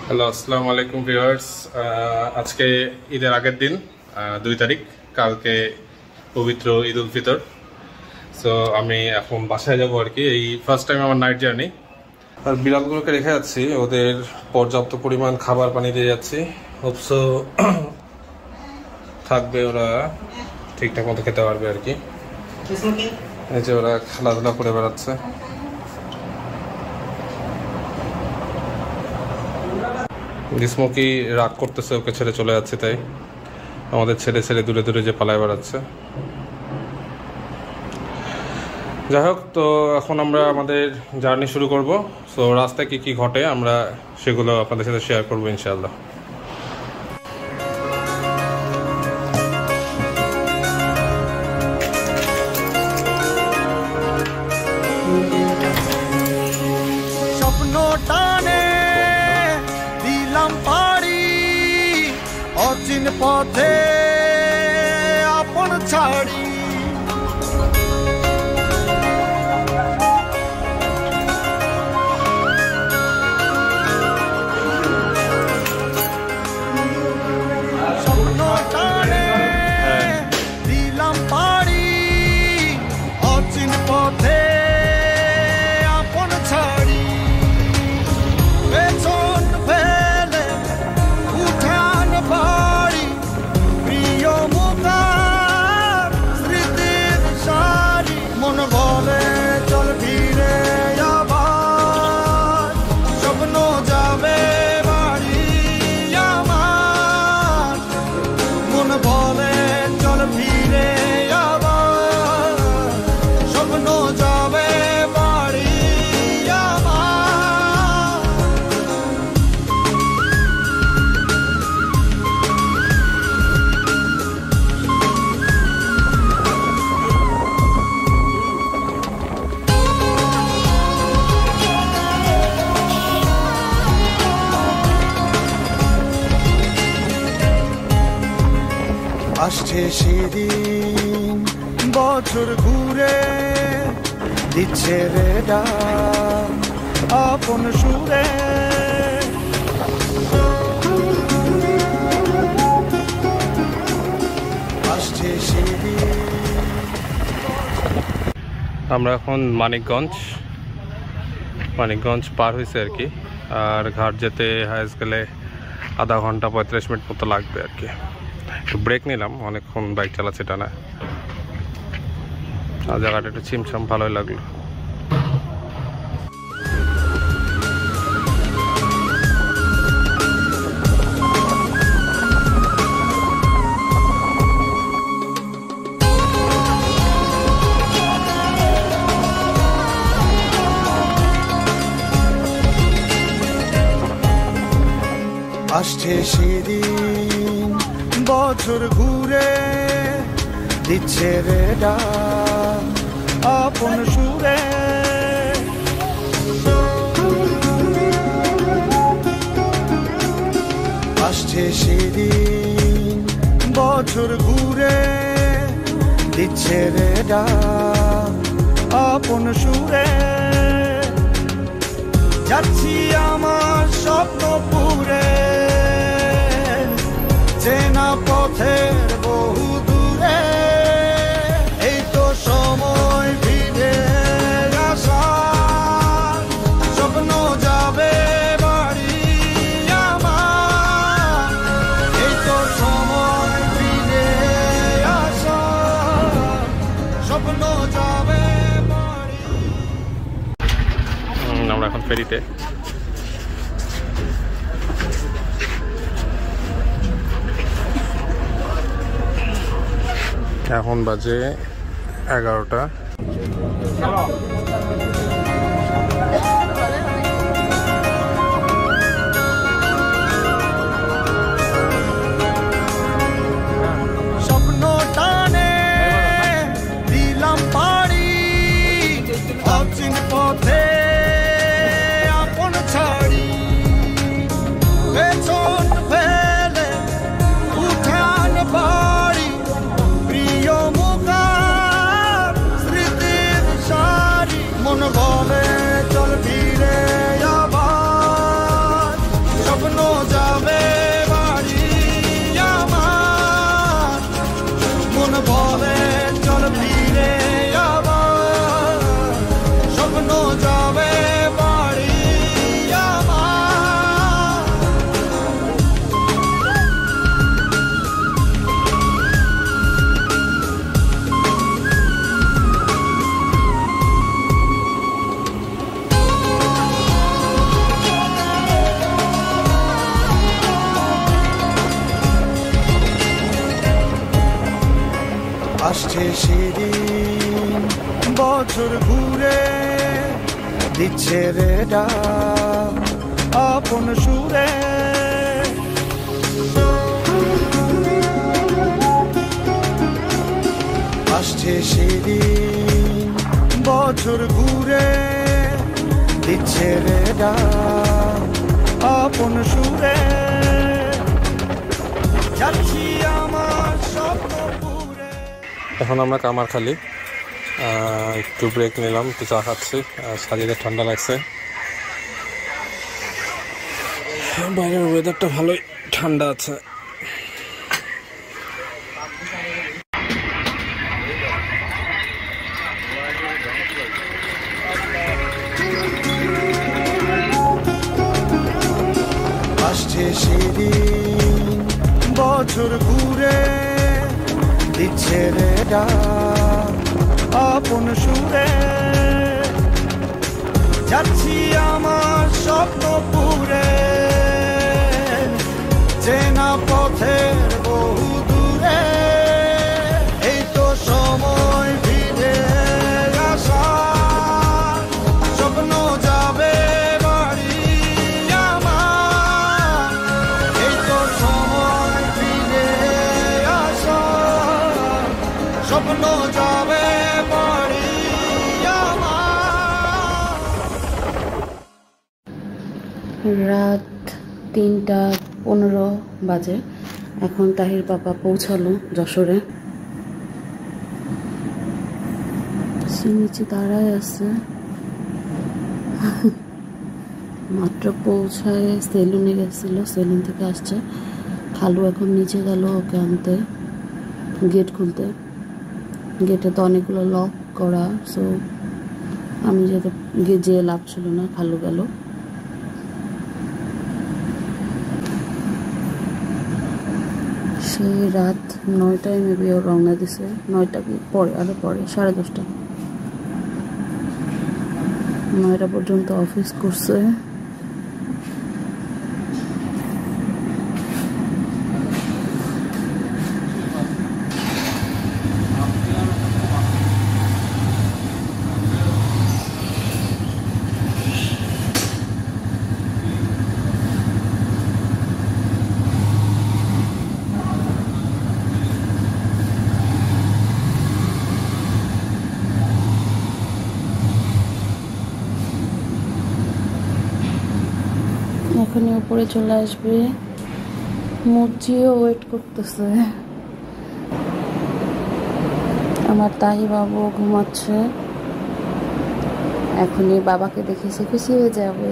Hello, আসসালামু আলাইকুম viewers. আজকে ঈদের আগের দিন 2 তারিখ, কালকে পবিত্র ঈদ উল ফিতর। সো আমি এখন বাসায় যাবো আর কি, এই ফার্স্ট টাইম আমার নাইট জার্নি। আর বিড়ালগুলোকে রেখে যাচ্ছি, ওদের পর্যাপ্ত পরিমাণ খাবার পানি দিয়ে যাচ্ছি। হোপসো থাকবে, ওরা ঠিকঠাক মতো খেতে পারবে আর কি। এই যে ওরা খেলাধুলা করে বেড়াচ্ছে। স্মোকি রাগ করতেছে, ওকে ছেড়ে চলে যাচ্ছে, তাই আমাদের ছেড়ে ছেড়ে দূরে দূরে যে পালায় বেড়াচ্ছে। যাই হোক, তো এখন আমরা আমাদের জার্নি শুরু করব। সো রাস্তায় কি কি ঘটে আমরা সেগুলো আপনাদের সাথে শেয়ার করবো ইনশাআল্লাহ। স্বপ্ন টানে দিলাম পাড়ি, অচিন পথে আপন ছাড়ি। স্বপ্ন টানে দিলাম পাড়ি, অচিন পথে আপন ছাড়ি। পেছন ফেলে উঠান বাড়ি, প্রিয় মুখার স্মৃতির সারি। মন বলে চল ফিরে আবার, স্বপ্ন যাবে বাড়ি আমার। মন বলে চল ফিরে আবার, স্বপ্ন যাবে বাড়ি আমার। আসছে সেদিন বছর ঘুরে, দিচ্ছে রে ডাক আপন সুরে। আসছে সেদিন। আমরা এখন মানিকগঞ্জ পার হয়েছে আর কি। আর ঘাট যেতে হাইস্ট গেলে আধা ঘন্টা 35 মিনিট মতো লাগবে আর কি। একটু ব্রেক নিলাম, অনেকক্ষণ বাইক চালাচ্ছে টানা। আর জায়গাটা একটু ছিমছাম, ভালোই লাগলো। আসছে সেদিন বছর ঘুরে, দিচ্ছে রে ডাক আপন সুরে। আসছে সেদিন বছর ঘুরে, দিচ্ছে রে ডাক আপন সুরে। যাচ্ছি আমার স্বপ্ন পুরে, চেনা পথের বহু দূরে। এই তো সময় ফিরে আসার, স্বপ্ন যাবে বাড়ি আমার। এই তো সময় ফিরে আসার, স্বপ্ন যাবে বাড়ি। আমরা এখন ফেরিতে। এখন বাজে 11টা। স্বপ্ন টানে দিলাম পাড়ি, অচিন পথে আপন ছাড়ি। পেছন ফেলে উঠান বাড়ি, প্রিয় মুখার স্মৃতির সারি। মন আসছে সেদিন বছর ঘুরে দিচ্ছে রে ডাক আপন সুরে আসছে সেদিন বছর ঘুরে দিচ্ছে রে ডাক আপন সুরে যাচ্ছি আমার স্বপ্নপুরে। এখন আমরা কামারখালী একটু ব্রেক নিলাম, একটু চা খাচ্ছি। শরীরে ঠান্ডা লাগছে, বাইরের ওয়েদারটা ভালোই ঠান্ডা আছে। আসছে সেদিন বছর ঘুরে দিচ্ছে রে ডাক আপন সুরে যাচ্ছি আমার স্বপ্নপুরে চেনা পথের বহু দূরে এই তো সময় ফিরে আসা স্বপ্ন যাবে বাড়ি আমার এই তো সময় ফিরে আসা স্বপ্ন যাবে বাড়ি আমার। রাত 3:15 বাজে। এখন তাহির পাপা পৌঁছালো যশোরে। সে নিচে দাঁড়ায় আছে, মাত্র পৌঁছায় সেলুনে গেছিল, সেলুন থেকে আসছে। খালু এখন নিচে গেল ওকে আনতে, গেট খুলতে। গেটে তো অনেকগুলো লক করা, সো আমি যেতে লাভ ছিল না, খালু গেল। সেই রাত 9টায় মেবি ও রওনা দিছে, 9টা কি পরে, আরো পরে 10:30। 9টা পর্যন্ত অফিস করছে। এখনই উপরে চলে আসবে। মুচিও ওয়েট করতেছে। আমার তাহি বাবু ঘুমাচ্ছে, এখনই বাবাকে দেখে সে খুশি হয়ে যাবে।